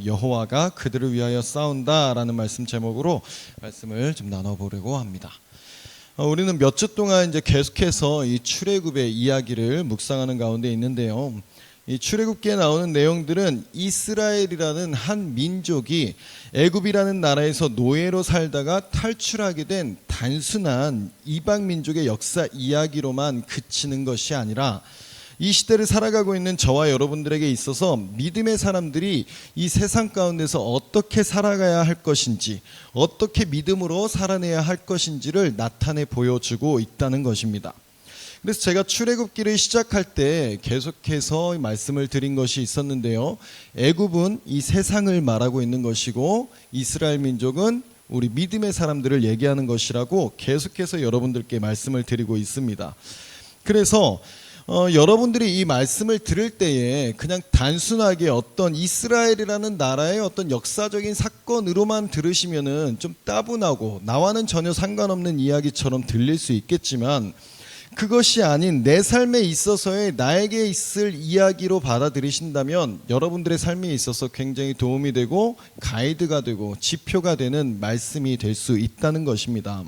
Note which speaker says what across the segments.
Speaker 1: 여호와가 그들을 위하여 싸운다라는 말씀 제목으로 말씀을 좀 나눠보려고 합니다. 우리는 몇 주 동안 이제 계속해서 이 출애굽의 이야기를 묵상하는 가운데 있는데요. 이 출애굽기에 나오는 내용들은 이스라엘이라는 한 민족이 애굽이라는 나라에서 노예로 살다가 탈출하게 된 단순한 이방 민족의 역사 이야기로만 그치는 것이 아니라 이 시대를 살아가고 있는 저와 여러분들에게 있어서 믿음의 사람들이 이 세상 가운데서 어떻게 살아가야 할 것인지, 어떻게 믿음으로 살아내야 할 것인지를 나타내 보여주고 있다는 것입니다. 그래서 제가 출애굽기를 시작할 때 계속해서 말씀을 드린 것이 있었는데요. 애굽은 이 세상을 말하고 있는 것이고 이스라엘 민족은 우리 믿음의 사람들을 얘기하는 것이라고 계속해서 여러분들께 말씀을 드리고 있습니다. 그래서 여러분들이 이 말씀을 들을 때에 그냥 단순하게 어떤 이스라엘이라는 나라의 어떤 역사적인 사건으로만 들으시면은 좀 따분하고 나와는 전혀 상관없는 이야기처럼 들릴 수 있겠지만 그것이 아닌 내 삶에 있어서의 나에게 있을 이야기로 받아들이신다면 여러분들의 삶에 있어서 굉장히 도움이 되고 가이드가 되고 지표가 되는 말씀이 될 수 있다는 것입니다.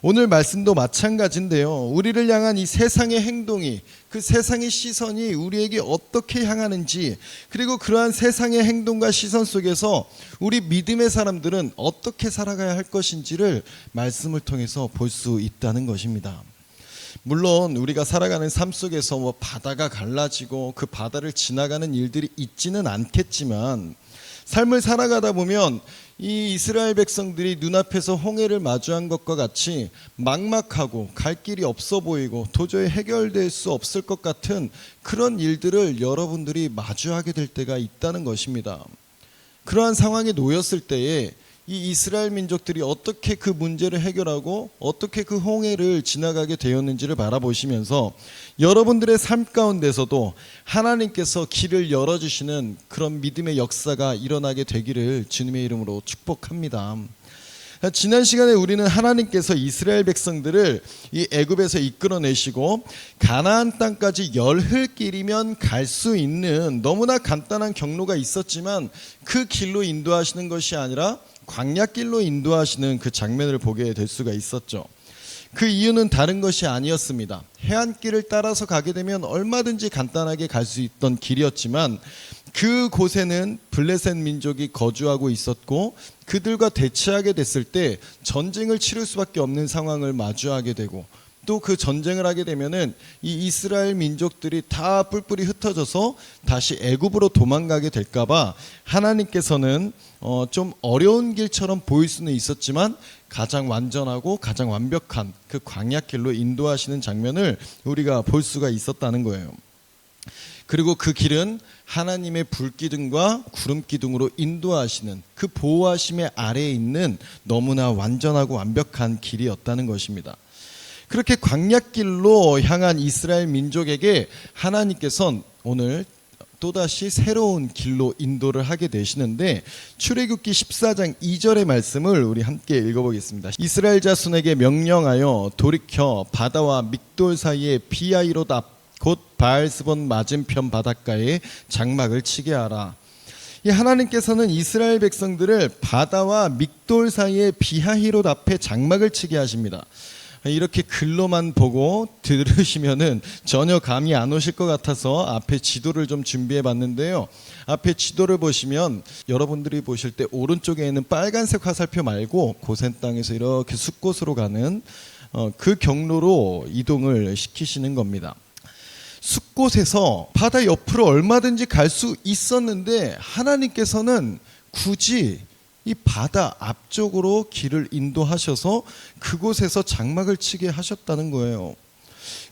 Speaker 1: 오늘 말씀도 마찬가지인데요. 우리를 향한 이 세상의 행동이, 그 세상의 시선이 우리에게 어떻게 향하는지, 그리고 그러한 세상의 행동과 시선 속에서 우리 믿음의 사람들은 어떻게 살아가야 할 것인지를 말씀을 통해서 볼 수 있다는 것입니다. 물론 우리가 살아가는 삶 속에서 뭐 바다가 갈라지고 그 바다를 지나가는 일들이 있지는 않겠지만 삶을 살아가다 보면 이 이스라엘 백성들이 눈앞에서 홍해를 마주한 것과 같이 막막하고 갈 길이 없어 보이고 도저히 해결될 수 없을 것 같은 그런 일들을 여러분들이 마주하게 될 때가 있다는 것입니다. 그러한 상황에 놓였을 때에 이 이스라엘 민족들이 어떻게 그 문제를 해결하고 어떻게 그 홍해를 지나가게 되었는지를 바라보시면서 여러분들의 삶 가운데서도 하나님께서 길을 열어주시는 그런 믿음의 역사가 일어나게 되기를 주님의 이름으로 축복합니다. 지난 시간에 우리는 하나님께서 이스라엘 백성들을 이 애굽에서 이끌어내시고 가나안 땅까지 열흘길이면 갈 수 있는 너무나 간단한 경로가 있었지만 그 길로 인도하시는 것이 아니라 광야길로 인도하시는 그 장면을 보게 될 수가 있었죠. 그 이유는 다른 것이 아니었습니다. 해안길을 따라서 가게 되면 얼마든지 간단하게 갈 수 있던 길이었지만 그 곳에는 블레셋 민족이 거주하고 있었고 그들과 대치하게 됐을 때 전쟁을 치를 수밖에 없는 상황을 마주하게 되고 또 그 전쟁을 하게 되면은 이 이스라엘 민족들이 다 뿔뿔이 흩어져서 다시 애굽으로 도망가게 될까봐 하나님께서는 좀 어려운 길처럼 보일 수는 있었지만 가장 완전하고 가장 완벽한 그 광야길로 인도하시는 장면을 우리가 볼 수가 있었다는 거예요. 그리고 그 길은 하나님의 불기둥과 구름기둥으로 인도하시는 그 보호하심의 아래에 있는 너무나 완전하고 완벽한 길이었다는 것입니다. 그렇게 광야길로 향한 이스라엘 민족에게 하나님께서는 오늘 또다시 새로운 길로 인도를 하게 되시는데 출애굽기 14장 2절의 말씀을 우리 함께 읽어보겠습니다. 이스라엘 자손에게 명령하여 돌이켜 바다와 믹돌 사이에 비하이롯 앞 곧 바알스본 맞은편 바닷가에 장막을 치게 하라. 이 하나님께서는 이스라엘 백성들을 바다와 믹돌 사이에 비하히롯 앞에 장막을 치게 하십니다. 이렇게 글로만 보고 들으시면은 전혀 감이 안 오실 것 같아서 앞에 지도를 좀 준비해 봤는데요. 앞에 지도를 보시면 여러분들이 보실 때 오른쪽에 있는 빨간색 화살표 말고 고센 땅에서 이렇게 숲곳으로 가는 그 경로로 이동을 시키시는 겁니다. 숲곳에서 바다 옆으로 얼마든지 갈 수 있었는데 하나님께서는 굳이 이 바다 앞쪽으로 길을 인도하셔서 그곳에서 장막을 치게 하셨다는 거예요.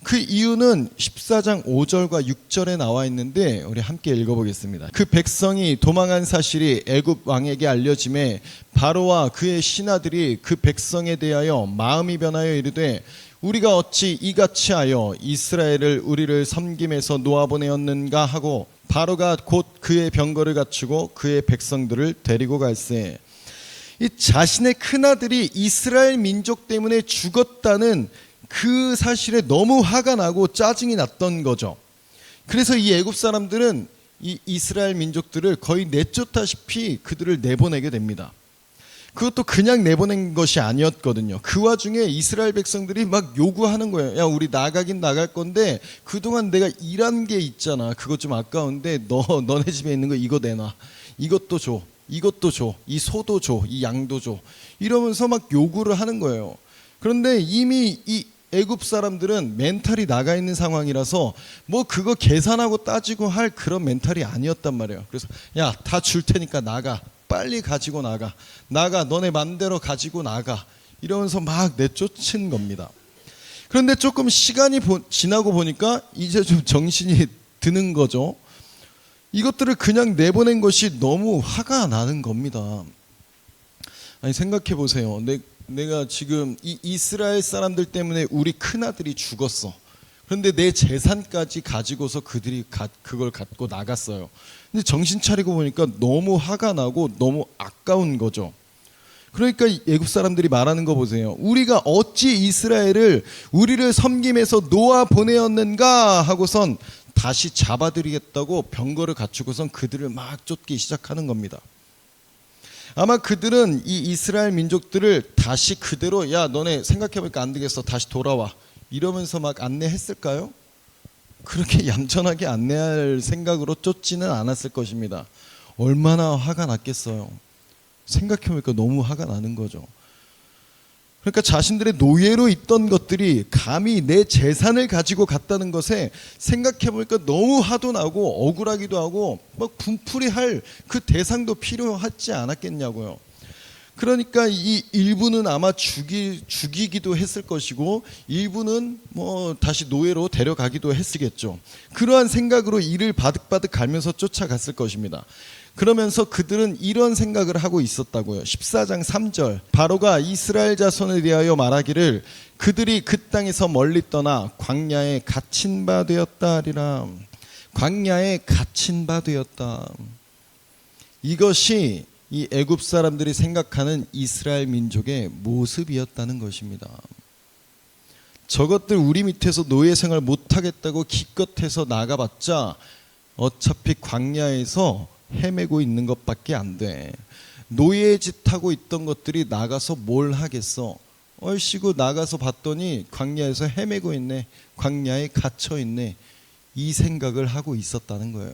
Speaker 1: 그 이유는 14장 5절과 6절에 나와 있는데 우리 함께 읽어보겠습니다. 그 백성이 도망한 사실이 애굽 왕에게 알려짐에 바로와 그의 신하들이 그 백성에 대하여 마음이 변하여 이르되 우리가 어찌 이같이 하여 이스라엘을 우리를 섬김에서 놓아보내었는가 하고 바로가 곧 그의 병거를 갖추고 그의 백성들을 데리고 갈세. 이 자신의 큰아들이 이스라엘 민족 때문에 죽었다는 그 사실에 너무 화가 나고 짜증이 났던 거죠. 그래서 이 애굽 사람들은 이 이스라엘 민족들을 거의 내쫓다시피 그들을 내보내게 됩니다. 그것도 그냥 내보낸 것이 아니었거든요. 그 와중에 이스라엘 백성들이 막 요구하는 거예요. 야, 우리 나가긴 나갈 건데 그동안 내가 일한 게 있잖아. 그것 좀 아까운데 너네 집에 있는 거 이거 내놔. 이것도 줘. 이것도 줘. 이 소도 줘. 이 양도 줘. 이러면서 막 요구를 하는 거예요. 그런데 이미 이 애굽 사람들은 멘탈이 나가 있는 상황이라서 뭐 그거 계산하고 따지고 할 그런 멘탈이 아니었단 말이에요. 그래서 야, 다 줄 테니까 나가. 빨리 가지고 나가. 너네 맘대로 가지고 나가. 이러면서 막 내쫓은 겁니다. 그런데 조금 시간이 지나고 보니까 이제 좀 정신이 드는 거죠. 이것들을 그냥 내보낸 것이 너무 화가 나는 겁니다. 아니, 생각해 보세요. 내가 지금 이 이스라엘 사람들 때문에 우리 큰아들이 죽었어. 그런데 내 재산까지 가지고서 그들이 그걸 갖고 나갔어요. 근데 정신 차리고 보니까 너무 화가 나고 너무 아까운 거죠. 그러니까 애굽 사람들이 말하는 거 보세요. 우리가 어찌 이스라엘을 우리를 섬김에서 놓아 보내었는가 하고선 다시 잡아들이겠다고 병거를 갖추고선 그들을 막 쫓기 시작하는 겁니다. 아마 그들은 이 이스라엘 민족들을 다시 그대로 야, 너네 생각해보니까 안 되겠어. 다시 돌아와. 이러면서 막 안내했을까요? 그렇게 얌전하게 안내할 생각으로 쫓지는 않았을 것입니다. 얼마나 화가 났겠어요. 생각해보니까 너무 화가 나는 거죠. 그러니까 자신들의 노예로 있던 것들이 감히 내 재산을 가지고 갔다는 것에 생각해보니까 너무 화도 나고 억울하기도 하고 막 분풀이할 그 대상도 필요하지 않았겠냐고요. 그러니까 이 일부는 아마 죽이기도 했을 것이고 일부는 뭐 다시 노예로 데려가기도 했겠죠. 그러한 생각으로 이를 바득바득 갈면서 쫓아갔을 것입니다. 그러면서 그들은 이런 생각을 하고 있었다고요. 14장 3절 바로가 이스라엘 자손에 대하여 말하기를 그들이 그 땅에서 멀리 떠나 광야에 갇힌 바 되었다 하리라. 광야에 갇힌 바 되었다. 이것이 이 애굽 사람들이 생각하는 이스라엘 민족의 모습이었다는 것입니다. 저것들 우리 밑에서 노예 생활 못하겠다고 기껏해서 나가봤자 어차피 광야에서 헤매고 있는 것밖에 안 돼. 노예 짓하고 있던 것들이 나가서 뭘 하겠어. 얼씨구 나가서 봤더니 광야에서 헤매고 있네. 광야에 갇혀 있네. 이 생각을 하고 있었다는 거예요.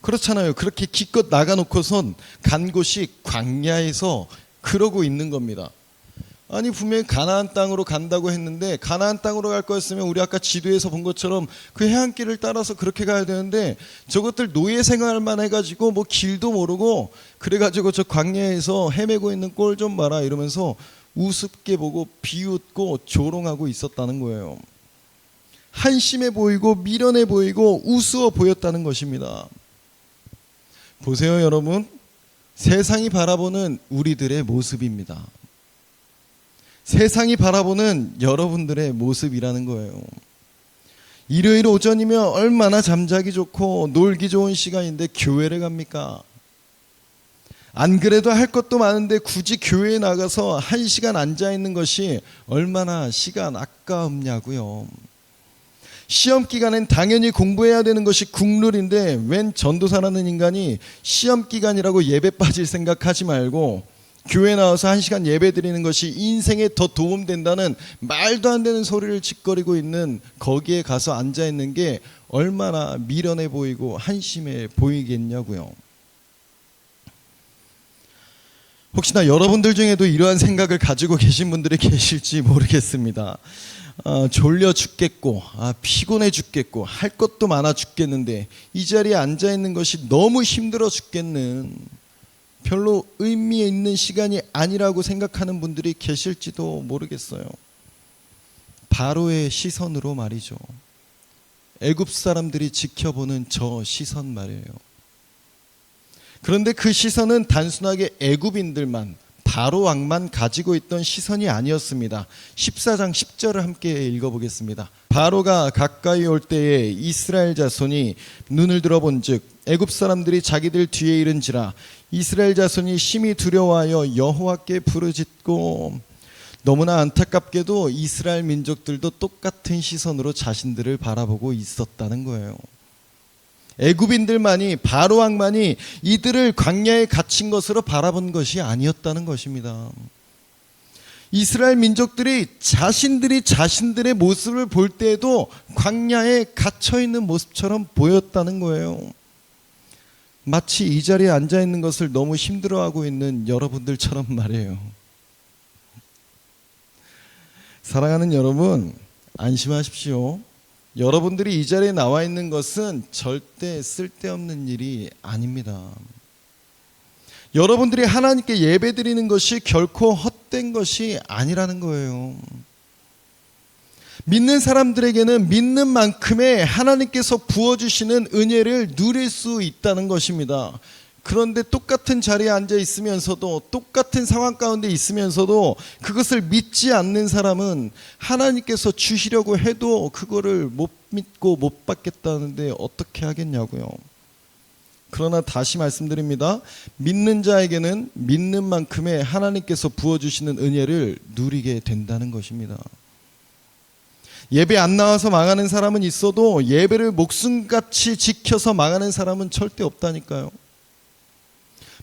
Speaker 1: 그렇잖아요. 그렇게 기껏 나가놓고선 간 곳이 광야에서 그러고 있는 겁니다. 아니 분명히 가나안 땅으로 간다고 했는데 가나안 땅으로 갈 거였으면 우리 아까 지도에서 본 것처럼 그 해안길을 따라서 그렇게 가야 되는데 저것들 노예 생활만 해가지고 뭐 길도 모르고 그래가지고 저 광야에서 헤매고 있는 꼴 좀 봐라 이러면서 우습게 보고 비웃고 조롱하고 있었다는 거예요. 한심해 보이고 미련해 보이고 우스워 보였다는 것입니다. 보세요 여러분, 세상이 바라보는 우리들의 모습입니다. 세상이 바라보는 여러분들의 모습이라는 거예요. 일요일 오전이면 얼마나 잠자기 좋고 놀기 좋은 시간인데 교회를 갑니까? 안 그래도 할 것도 많은데 굳이 교회에 나가서 1시간 앉아있는 것이 얼마나 시간 아까움냐고요. 시험 기간엔 당연히 공부해야 되는 것이 국룰인데 웬 전도사라는 인간이 시험 기간이라고 예배 빠질 생각하지 말고 교회 나와서 1시간 예배 드리는 것이 인생에 더 도움된다는 말도 안 되는 소리를 짓거리고 있는 거기에 가서 앉아있는 게 얼마나 미련해 보이고 한심해 보이겠냐고요. 혹시나 여러분들 중에도 이러한 생각을 가지고 계신 분들이 계실지 모르겠습니다. 졸려 죽겠고 피곤해 죽겠고 할 것도 많아 죽겠는데 이 자리에 앉아있는 것이 너무 힘들어 죽겠는, 별로 의미 있는 시간이 아니라고 생각하는 분들이 계실지도 모르겠어요. 바로의 시선으로 말이죠. 애굽 사람들이 지켜보는 저 시선 말이에요. 그런데 그 시선은 단순하게 애굽인들만, 바로 왕만 가지고 있던 시선이 아니었습니다. 14장 10절을 함께 읽어보겠습니다. 바로가 가까이 올 때에 이스라엘 자손이 눈을 들어본즉 애굽 사람들이 자기들 뒤에 이른지라 이스라엘 자손이 심히 두려워하여 여호와께 부르짖고. 너무나 안타깝게도 이스라엘 민족들도 똑같은 시선으로 자신들을 바라보고 있었다는 거예요. 애굽인들만이, 바로 왕만이 이들을 광야에 갇힌 것으로 바라본 것이 아니었다는 것입니다. 이스라엘 민족들이 자신들이 자신들의 모습을 볼 때에도 광야에 갇혀 있는 모습처럼 보였다는 거예요. 마치 이 자리에 앉아 있는 것을 너무 힘들어하고 있는 여러분들처럼 말이에요. 사랑하는 여러분, 안심하십시오. 여러분들이 이 자리에 나와 있는 것은 절대 쓸데없는 일이 아닙니다. 여러분들이 하나님께 예배드리는 것이 결코 헛된 것이 아니라는 거예요. 믿는 사람들에게는 믿는 만큼의 하나님께서 부어주시는 은혜를 누릴 수 있다는 것입니다. 그런데 똑같은 자리에 앉아 있으면서도, 똑같은 상황 가운데 있으면서도 그것을 믿지 않는 사람은 하나님께서 주시려고 해도 그거를 못 믿고 못 받겠다는데 어떻게 하겠냐고요. 그러나 다시 말씀드립니다. 믿는 자에게는 믿는 만큼의 하나님께서 부어주시는 은혜를 누리게 된다는 것입니다. 예배 안 나와서 망하는 사람은 있어도 예배를 목숨같이 지켜서 망하는 사람은 절대 없다니까요.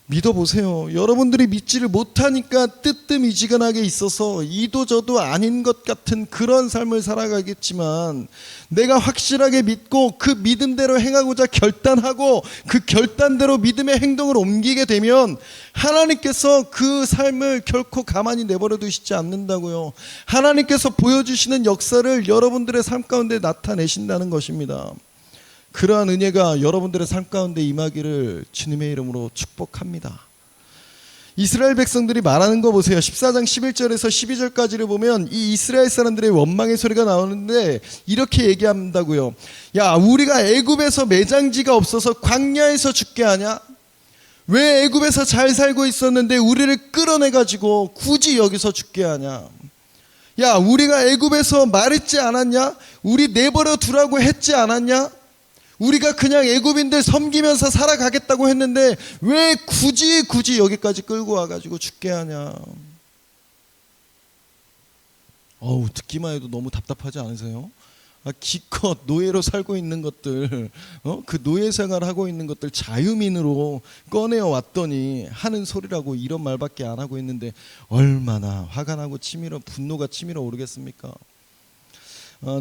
Speaker 1: 믿어보세요. 여러분들이 믿지를 못하니까 뜨뜻미지근하게 있어서 이도저도 아닌 것 같은 그런 삶을 살아가겠지만, 내가 확실하게 믿고 그 믿음대로 행하고자 결단하고 그 결단대로 믿음의 행동을 옮기게 되면 하나님께서 그 삶을 결코 가만히 내버려 두시지 않는다고요. 하나님께서 보여주시는 역사를 여러분들의 삶 가운데 나타내신다는 것입니다. 그러한 은혜가 여러분들의 삶 가운데 임하기를 주님의 이름으로 축복합니다. 이스라엘 백성들이 말하는 거 보세요. 14장 11절에서 12절까지를 보면 이 이스라엘 사람들의 원망의 소리가 나오는데 이렇게 얘기한다고요. 야, 우리가 애굽에서 매장지가 없어서 광야에서 죽게 하냐? 왜 애굽에서 잘 살고 있었는데 우리를 끌어내가지고 굳이 여기서 죽게 하냐? 야, 우리가 애굽에서 말했지 않았냐? 우리 내버려 두라고 했지 않았냐? 우리가 그냥 애굽인들 섬기면서 살아가겠다고 했는데 왜 굳이 여기까지 끌고 와가지고 죽게 하냐. 듣기만 해도 너무 답답하지 않으세요? 기껏 노예로 살고 있는 것들, 그 노예 생활하고 있는 것들 자유민으로 꺼내어 왔더니 하는 소리라고 이런 말밖에 안 하고 있는데 얼마나 화가 나고 분노가 치밀어 오르겠습니까?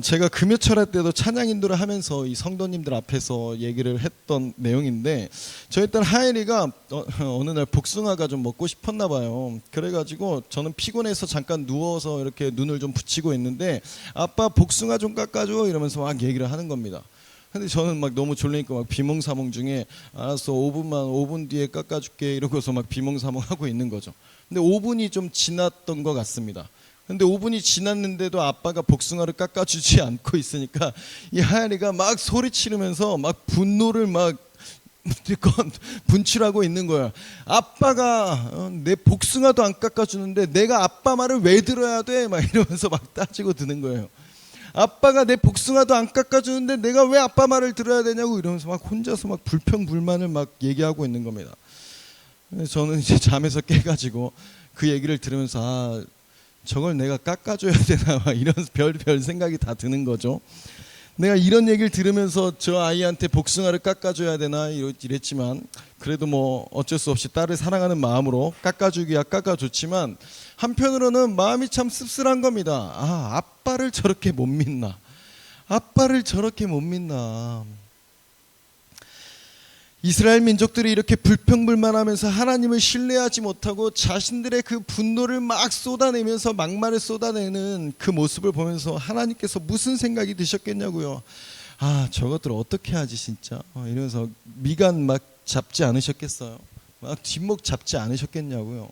Speaker 1: 제가 금요철회 때도 찬양 인도를 하면서 이 성도님들 앞에서 얘기를 했던 내용인데, 저희 딸 하엘이가 어느 날 복숭아가 좀 먹고 싶었나 봐요. 그래가지고 저는 피곤해서 잠깐 누워서 이렇게 눈을 좀 붙이고 있는데, 아빠 복숭아 좀 깎아줘 이러면서 막 얘기를 하는 겁니다. 근데 저는 막 너무 졸리니까 막 비몽사몽 중에 알았어 5분 뒤에 깎아줄게 이러고서 막 비몽사몽 하고 있는 거죠. 근데 5분이 좀 지났던 것 같습니다. 근데 5분이 지났는데도 아빠가 복숭아를 깎아주지 않고 있으니까 이 하연이가 막 소리치면서 막 분노를 막 분출하고 있는 거야. 아빠가 내 복숭아도 안 깎아주는데 내가 아빠 말을 왜 들어야 돼? 막 이러면서 막 따지고 드는 거예요. 아빠가 내 복숭아도 안 깎아주는데 내가 왜 아빠 말을 들어야 되냐고 이러면서 막 혼자서 막 불평불만을 막 얘기하고 있는 겁니다. 저는 이제 잠에서 깨가지고 그 얘기를 들으면서 저걸 내가 깎아줘야 되나 이런 별 생각이 다 드는 거죠. 내가 이런 얘기를 들으면서 저 아이한테 복숭아를 깎아줘야 되나 이랬지만, 그래도 뭐 어쩔 수 없이 딸을 사랑하는 마음으로 깎아주기야 깎아줬지만, 한편으로는 마음이 참 씁쓸한 겁니다. 아빠를 저렇게 못 믿나, 아빠를 저렇게 못 믿나. 이스라엘 민족들이 이렇게 불평불만하면서 하나님을 신뢰하지 못하고 자신들의 그 분노를 막 쏟아내면서 막말을 쏟아내는 그 모습을 보면서 하나님께서 무슨 생각이 드셨겠냐고요. 저것들 어떻게 하지 진짜, 이러면서 미간 막 잡지 않으셨겠어요? 막 뒷목 잡지 않으셨겠냐고요.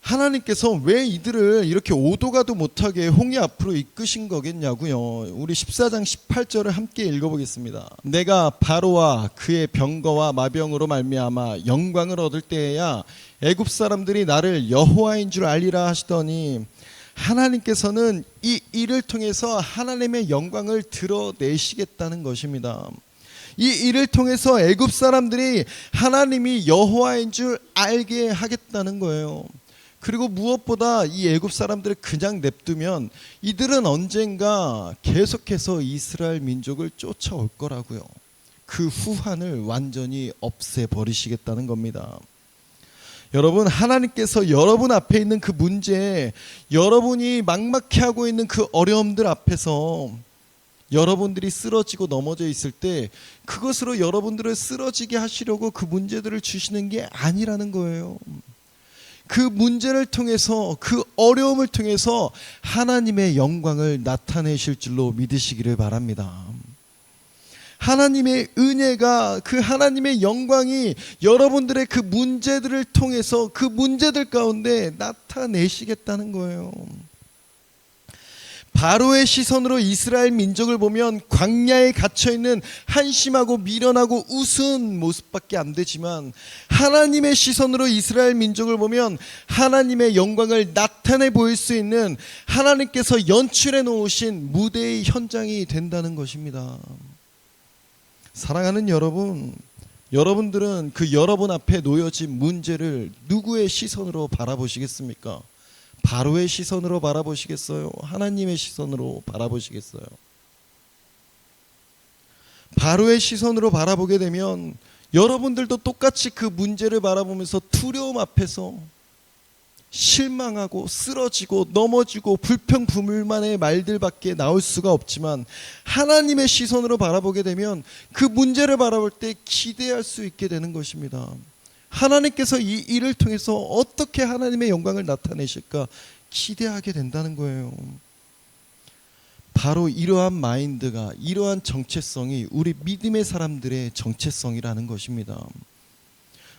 Speaker 1: 하나님께서 왜 이들을 이렇게 오도가도 못하게 홍해 앞으로 이끄신 거겠냐고요. 우리 14장 18절을 함께 읽어보겠습니다. 내가 바로와 그의 병거와 마병으로 말미암아 영광을 얻을 때에야 애굽 사람들이 나를 여호와인 줄 알리라 하시더니, 하나님께서는 이 일을 통해서 하나님의 영광을 드러내시겠다는 것입니다. 이 일을 통해서 애굽 사람들이 하나님이 여호와인 줄 알게 하겠다는 거예요. 그리고 무엇보다 이 애굽 사람들을 그냥 냅두면 이들은 언젠가 계속해서 이스라엘 민족을 쫓아올 거라고요. 그 후환을 완전히 없애버리시겠다는 겁니다. 여러분, 하나님께서 여러분 앞에 있는 그 문제, 여러분이 막막해 하고 있는 그 어려움들 앞에서 여러분들이 쓰러지고 넘어져 있을 때 그것으로 여러분들을 쓰러지게 하시려고 그 문제들을 주시는 게 아니라는 거예요. 그 문제를 통해서, 그 어려움을 통해서 하나님의 영광을 나타내실 줄로 믿으시기를 바랍니다. 하나님의 은혜가, 그 하나님의 영광이 여러분들의 그 문제들을 통해서 그 문제들 가운데 나타내시겠다는 거예요. 바로의 시선으로 이스라엘 민족을 보면 광야에 갇혀있는 한심하고 미련하고 우스운 모습밖에 안 되지만, 하나님의 시선으로 이스라엘 민족을 보면 하나님의 영광을 나타내 보일 수 있는 하나님께서 연출해 놓으신 무대의 현장이 된다는 것입니다. 사랑하는 여러분, 여러분들은 그 여러분 앞에 놓여진 문제를 누구의 시선으로 바라보시겠습니까? 바로의 시선으로 바라보시겠어요? 하나님의 시선으로 바라보시겠어요? 바로의 시선으로 바라보게 되면 여러분들도 똑같이 그 문제를 바라보면서 두려움 앞에서 실망하고 쓰러지고 넘어지고 불평불만의 말들밖에 나올 수가 없지만, 하나님의 시선으로 바라보게 되면 그 문제를 바라볼 때 기대할 수 있게 되는 것입니다. 하나님께서 이 일을 통해서 어떻게 하나님의 영광을 나타내실까 기대하게 된다는 거예요. 바로 이러한 마인드가, 이러한 정체성이 우리 믿음의 사람들의 정체성이라는 것입니다.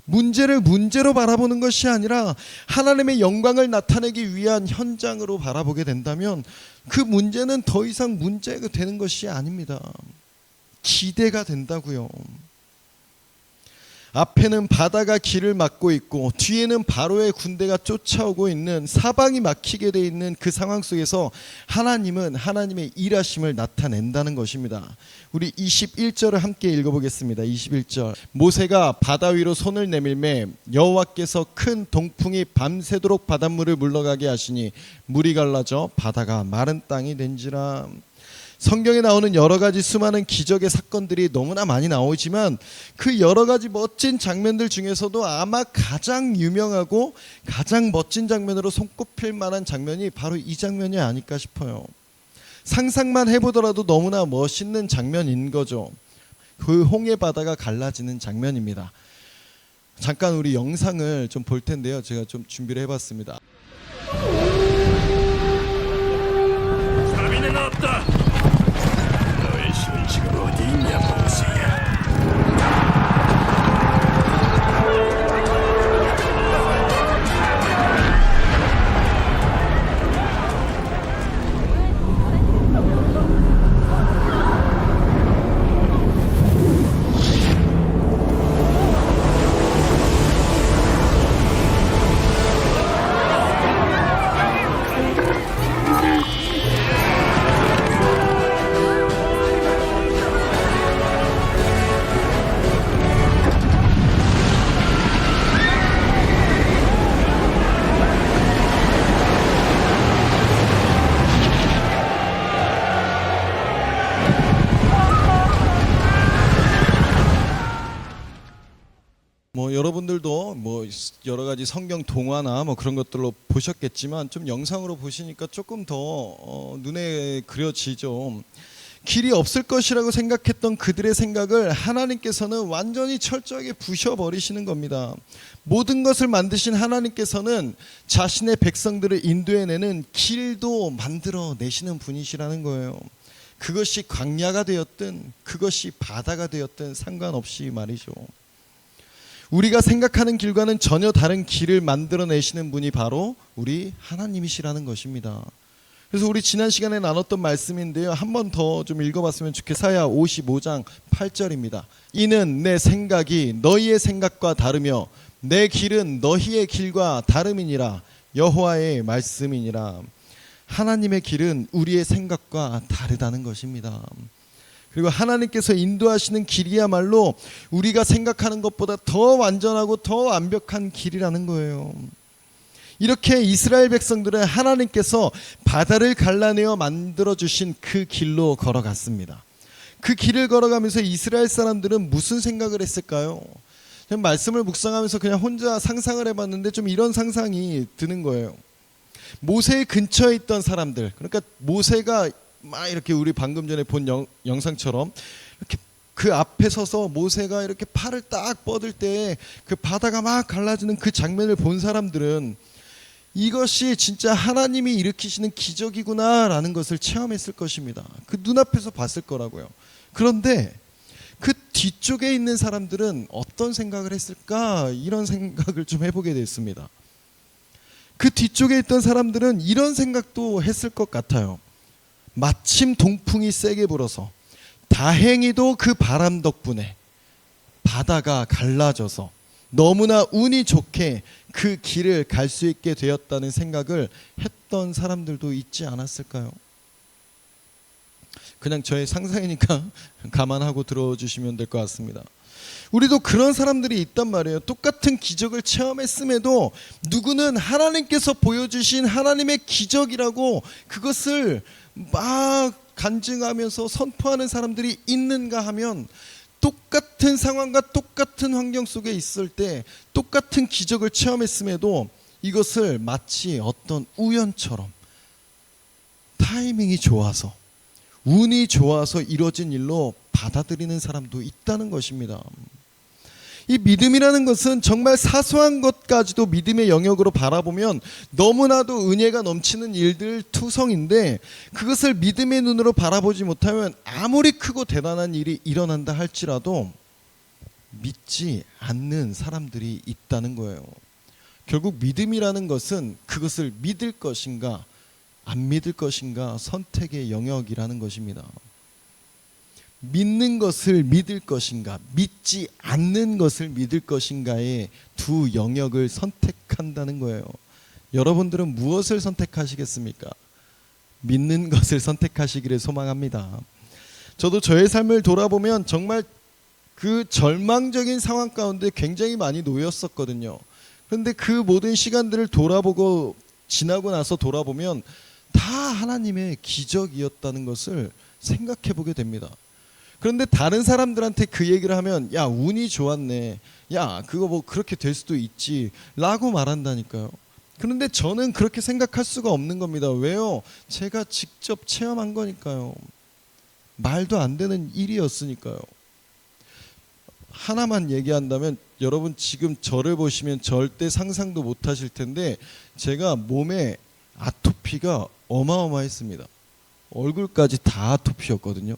Speaker 1: 문제를 문제로 바라보는 것이 아니라 하나님의 영광을 나타내기 위한 현장으로 바라보게 된다면 그 문제는 더 이상 문제가 되는 것이 아닙니다. 기대가 된다고요. 앞에는 바다가 길을 막고 있고 뒤에는 바로의 군대가 쫓아오고 있는, 사방이 막히게 돼 있는 그 상황 속에서 하나님은 하나님의 일하심을 나타낸다는 것입니다. 우리 21절을 함께 읽어보겠습니다. 21절. 모세가 바다 위로 손을 내밀매 여호와께서 큰 동풍이 밤새도록 바닷물을 물러가게 하시니 물이 갈라져 바다가 마른 땅이 된지라. 성경에 나오는 여러 가지 수많은 기적의 사건들이 너무나 많이 나오지만 그 여러 가지 멋진 장면들 중에서도 아마 가장 유명하고 가장 멋진 장면으로 손꼽힐 만한 장면이 바로 이 장면이 아닐까 싶어요. 상상만 해보더라도 너무나 멋있는 장면인 거죠. 그 홍해 바다가 갈라지는 장면입니다. 잠깐 우리 영상을 좀 볼 텐데요. 제가 좀 준비를 해봤습니다.
Speaker 2: 자비는 없다. 너의 신은 지금 어디 있냐, 모세야.
Speaker 1: 여러분들도 여러 가지 성경 동화나 그런 것들로 보셨겠지만 좀 영상으로 보시니까 조금 더 눈에 그려지죠. 길이 없을 것이라고 생각했던 그들의 생각을 하나님께서는 완전히 철저하게 부셔버리시는 겁니다. 모든 것을 만드신 하나님께서는 자신의 백성들을 인도해내는 길도 만들어내시는 분이시라는 거예요. 그것이 광야가 되었든 그것이 바다가 되었든 상관없이 말이죠. 우리가 생각하는 길과는 전혀 다른 길을 만들어내시는 분이 바로 우리 하나님이시라는 것입니다. 그래서 우리 지난 시간에 나눴던 말씀인데요, 한 번 더 좀 읽어봤으면 좋겠어요. 이사야 55장 8절입니다. 이는 내 생각이 너희의 생각과 다르며 내 길은 너희의 길과 다름이니라. 여호와의 말씀이니라. 하나님의 길은 우리의 생각과 다르다는 것입니다. 그리고 하나님께서 인도하시는 길이야말로 우리가 생각하는 것보다 더 완전하고 더 완벽한 길이라는 거예요. 이렇게 이스라엘 백성들은 하나님께서 바다를 갈라내어 만들어주신 그 길로 걸어갔습니다. 그 길을 걸어가면서 이스라엘 사람들은 무슨 생각을 했을까요? 그냥 말씀을 묵상하면서 그냥 혼자 상상을 해봤는데 좀 이런 상상이 드는 거예요. 모세 근처에 있던 사람들, 그러니까 모세가 막 이렇게 우리 방금 전에 본 영상처럼 이렇게 그 앞에 서서 모세가 이렇게 팔을 딱 뻗을 때 그 바다가 막 갈라지는 그 장면을 본 사람들은 이것이 진짜 하나님이 일으키시는 기적이구나라는 것을 체험했을 것입니다. 그 눈앞에서 봤을 거라고요. 그런데 그 뒤쪽에 있는 사람들은 어떤 생각을 했을까? 이런 생각을 좀 해보게 됐습니다. 그 뒤쪽에 있던 사람들은 이런 생각도 했을 것 같아요. 마침 동풍이 세게 불어서 다행히도 그 바람 덕분에 바다가 갈라져서 너무나 운이 좋게 그 길을 갈 수 있게 되었다는 생각을 했던 사람들도 있지 않았을까요? 그냥 저의 상상이니까 감안하고 들어주시면 될 것 같습니다. 우리도 그런 사람들이 있단 말이에요. 똑같은 기적을 체험했음에도 누구는 하나님께서 보여주신 하나님의 기적이라고 그것을 막 간증하면서 선포하는 사람들이 있는가 하면 똑같은 상황과 똑같은 환경 속에 있을 때 똑같은 기적을 체험했음에도 이것을 마치 어떤 우연처럼 타이밍이 좋아서 운이 좋아서 이루어진 일로 받아들이는 사람도 있다는 것입니다. 이 믿음이라는 것은 정말 사소한 것까지도 믿음의 영역으로 바라보면 너무나도 은혜가 넘치는 일들 투성인데 그것을 믿음의 눈으로 바라보지 못하면 아무리 크고 대단한 일이 일어난다 할지라도 믿지 않는 사람들이 있다는 거예요. 결국 믿음이라는 것은 그것을 믿을 것인가 안 믿을 것인가 선택의 영역이라는 것입니다. 믿는 것을 믿을 것인가 믿지 않는 것을 믿을 것인가의 두 영역을 선택한다는 거예요. 여러분들은 무엇을 선택하시겠습니까? 믿는 것을 선택하시기를 소망합니다. 저도 저의 삶을 돌아보면 정말 그 절망적인 상황 가운데 굉장히 많이 놓였었거든요. 그런데 그 모든 시간들을 돌아보고 지나고 나서 돌아보면 다 하나님의 기적이었다는 것을 생각해 보게 됩니다. 그런데 다른 사람들한테 그 얘기를 하면 야 운이 좋았네, 야 그거 뭐 그렇게 될 수도 있지 라고 말한다니까요. 그런데 저는 그렇게 생각할 수가 없는 겁니다. 왜요? 제가 직접 체험한 거니까요. 말도 안 되는 일이었으니까요. 하나만 얘기한다면 여러분 지금 저를 보시면 절대 상상도 못 하실 텐데 제가 몸에 아토피가 어마어마했습니다. 얼굴까지 다 아토피였거든요.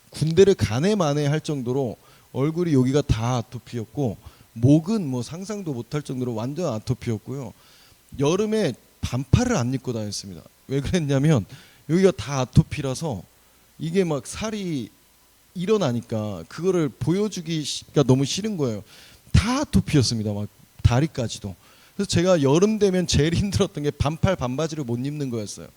Speaker 1: 군대를 가네 마네 할 정도로 얼굴이 여기가 다 아토피였고 목은 뭐 상상도 못할 정도로 완전 아토피였고요. 여름에 반팔을 안 입고 다녔습니다. 왜 그랬냐면 여기가 다 아토피라서 이게 막 살이 일어나니까 그거를 보여주기가 너무 싫은 거예요. 다 아토피였습니다. 막 다리까지도. 그래서 제가 여름 되면 제일 힘들었던 게 반팔 반바지를 못 입는 거였어요.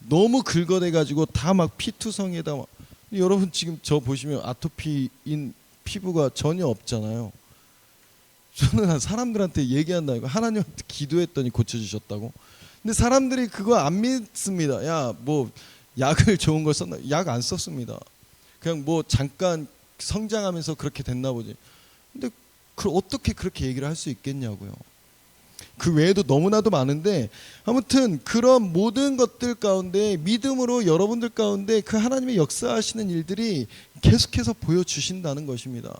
Speaker 1: 너무 긁어대가지고 다 막 피투성이에다 막. 여러분 지금 저 보시면 아토피인 피부가 전혀 없잖아요. 저는 사람들한테 얘기한다고 하나님한테 기도했더니 고쳐주셨다고. 근데 사람들이 그거 안 믿습니다. 야 뭐 약을 좋은 걸 썼나? 약 안 썼습니다. 그냥 뭐 잠깐 성장하면서 그렇게 됐나 보지. 근데 어떻게 그렇게 얘기를 할 수 있겠냐고요. 그 외에도 너무나도 많은데 아무튼 그런 모든 것들 가운데 믿음으로 여러분들 가운데 그 하나님의 역사하시는 일들이 계속해서 보여주신다는 것입니다.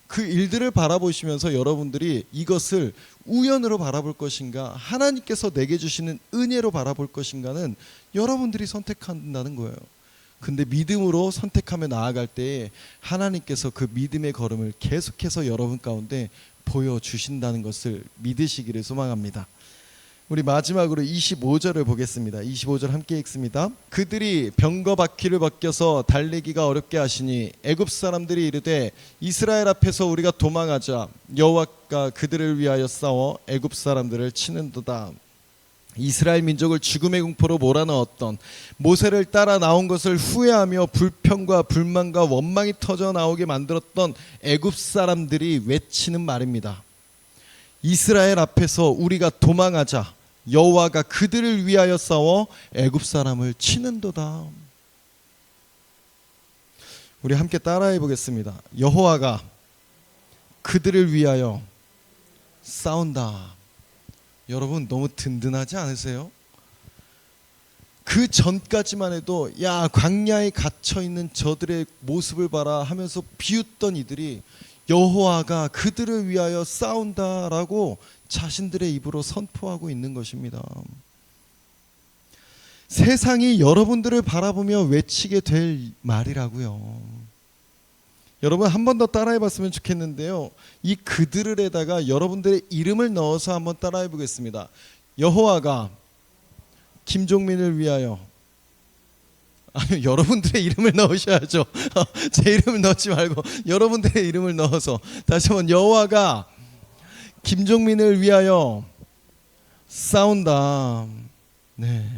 Speaker 1: 그 일들을 바라보시면서 여러분들이 이것을 우연으로 바라볼 것인가 하나님께서 내게 주시는 은혜로 바라볼 것인가는 여러분들이 선택한다는 거예요. 근데 믿음으로 선택하며 나아갈 때에 하나님께서 그 믿음의 걸음을 계속해서 여러분 가운데 보여주신다는 것을 믿으시기를 소망합니다. 우리 마지막으로 25절을 보겠습니다. 25절 함께 읽습니다. 그들이 병거 바퀴를 벗겨서 달리기가 어렵게 하시니 애굽 사람들이 이르되 이스라엘 앞에서 우리가 도망하자 여호와가 그들을 위하여 싸워 애굽 사람들을 치는도다. 이스라엘 민족을 죽음의 공포로 몰아넣었던 모세를 따라 나온 것을 후회하며 불평과 불만과 원망이 터져 나오게 만들었던 애굽 사람들이 외치는 말입니다. 이스라엘 앞에서 우리가 도망하자. 여호와가 그들을 위하여 싸워 애굽 사람을 치는도다. 우리 함께 따라해 보겠습니다. 여호와가 그들을 위하여 싸운다. 여러분 너무 든든하지 않으세요? 그 전까지만 해도 야 광야에 갇혀 있는 저들의 모습을 봐라 하면서 비웃던 이들이 여호와가 그들을 위하여 싸운다라고 자신들의 입으로 선포하고 있는 것입니다. 세상이 여러분들을 바라보며 외치게 될 말이라고요. 여러분 한 번 더 따라해 봤으면 좋겠는데요. 이 그들을에다가 여러분들의 이름을 넣어서 한번 따라해 보겠습니다. 여호와가 김종민을 위하여, 아니 여러분들의 이름을 넣으셔야죠. 제 이름을 넣지 말고 여러분들의 이름을 넣어서 다시 한번 여호와가 김종민을 위하여 싸운다. 네,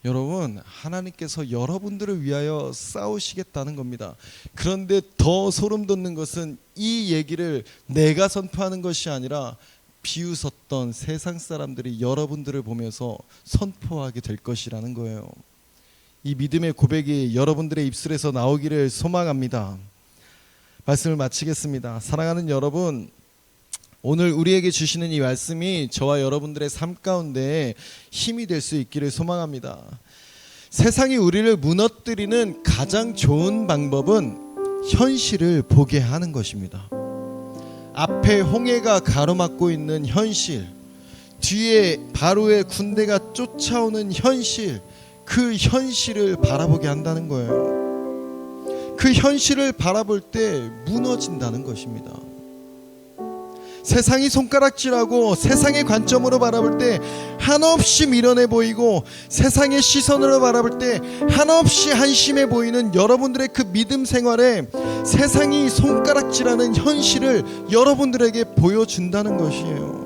Speaker 1: 여러분 하나님께서 여러분들을 위하여 싸우시겠다는 겁니다. 그런데 더 소름 돋는 것은 이 얘기를 내가 선포하는 것이 아니라 비웃었던 세상 사람들이 여러분들을 보면서 선포하게 될 것이라는 거예요. 이 믿음의 고백이 여러분들의 입술에서 나오기를 소망합니다. 말씀을 마치겠습니다. 사랑하는 여러분, 오늘 우리에게 주시는 이 말씀이 저와 여러분들의 삶 가운데 힘이 될 수 있기를 소망합니다. 세상이 우리를 무너뜨리는 가장 좋은 방법은 현실을 보게 하는 것입니다. 앞에 홍해가 가로막고 있는 현실, 뒤에 바로의 군대가 쫓아오는 현실, 그 현실을 바라보게 한다는 거예요. 그 현실을 바라볼 때 무너진다는 것입니다. 세상이 손가락질하고 세상의 관점으로 바라볼 때 한없이 미련해 보이고 세상의 시선으로 바라볼 때 한없이 한심해 보이는 여러분들의 그 믿음 생활에 세상이 손가락질하는 현실을 여러분들에게 보여준다는 것이에요.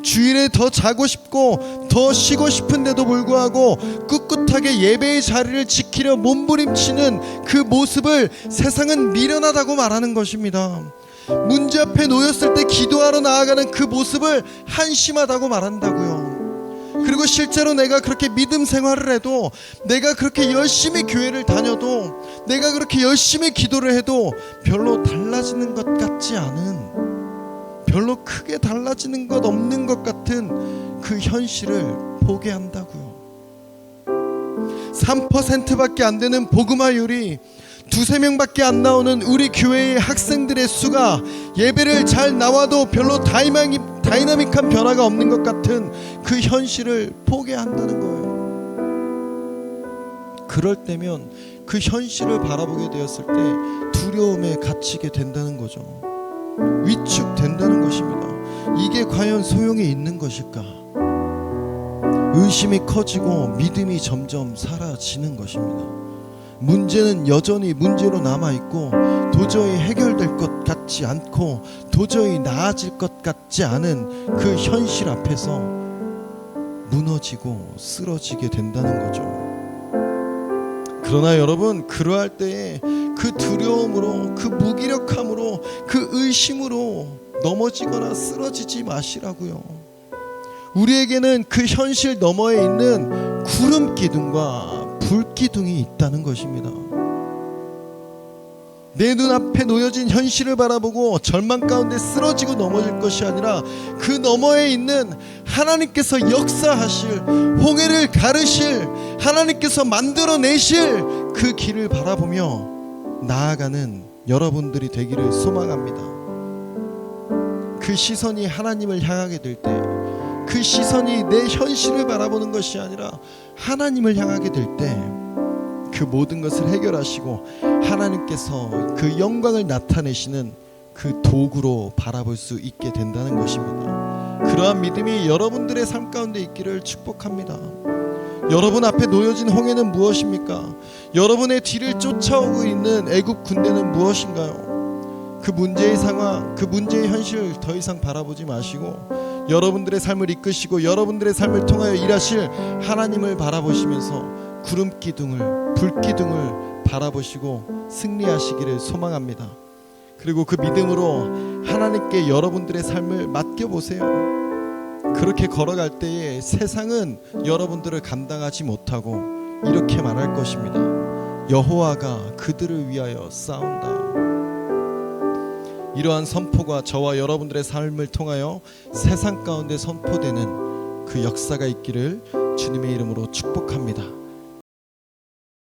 Speaker 1: 주일에 더 자고 싶고 더 쉬고 싶은데도 불구하고 꿋꿋하게 예배의 자리를 지키려 몸부림치는 그 모습을 세상은 미련하다고 말하는 것입니다. 문제 앞에 놓였을 때 기도하러 나아가는 그 모습을 한심하다고 말한다고요. 그리고 실제로 내가 그렇게 믿음 생활을 해도, 내가 그렇게 열심히 교회를 다녀도, 내가 그렇게 열심히 기도를 해도 별로 달라지는 것 같지 않은, 별로 크게 달라지는 것 없는 것 같은 그 현실을 보게 한다고요. 3%밖에 안 되는 복음화율이, 2-3명밖에 안 나오는 우리 교회의 학생들의 수가 예배를 잘 나와도 별로 다이나믹한 변화가 없는 것 같은 그 현실을 보게 한다는 거예요. 그럴 때면 그 현실을 바라보게 되었을 때 두려움에 갇히게 된다는 거죠. 위축된다는 것입니다. 이게 과연 소용이 있는 것일까? 의심이 커지고 믿음이 점점 사라지는 것입니다. 문제는 여전히 문제로 남아있고 도저히 해결될 것 같지 않고 도저히 나아질 것 같지 않은 그 현실 앞에서 무너지고 쓰러지게 된다는 거죠. 그러나 여러분, 그러할 때에 그 두려움으로, 그 무기력함으로, 그 의심으로 넘어지거나 쓰러지지 마시라고요. 우리에게는 그 현실 너머에 있는 구름 기둥과 불기둥이 있다는 것입니다. 내 눈앞에 놓여진 현실을 바라보고 절망 가운데 쓰러지고 넘어질 것이 아니라 그 너머에 있는 하나님께서 역사하실, 홍해를 가르실, 하나님께서 만들어내실 그 길을 바라보며 나아가는 여러분들이 되기를 소망합니다. 그 시선이 하나님을 향하게 될 때, 그 시선이 내 현실을 바라보는 것이 아니라 하나님을 향하게 될 때 그 모든 것을 해결하시고 하나님께서 그 영광을 나타내시는 그 도구로 바라볼 수 있게 된다는 것입니다. 그러한 믿음이 여러분들의 삶 가운데 있기를 축복합니다. 여러분 앞에 놓여진 홍해는 무엇입니까? 여러분의 뒤를 쫓아오고 있는 애굽 군대는 무엇인가요? 그 문제의 상황, 그 문제의 현실을 더 이상 바라보지 마시고 여러분들의 삶을 이끄시고 여러분들의 삶을 통하여 일하실 하나님을 바라보시면서 구름 기둥을, 불 기둥을 바라보시고 승리하시기를 소망합니다. 그리고 그 믿음으로 하나님께 여러분들의 삶을 맡겨보세요. 그렇게 걸어갈 때에 세상은 여러분들을 감당하지 못하고 이렇게 말할 것입니다. 여호와가 그들을 위하여 싸운다. 이러한 선포가 저와 여러분들의 삶을 통하여 세상 가운데 선포되는 그 역사가 있기를 주님의 이름으로 축복합니다.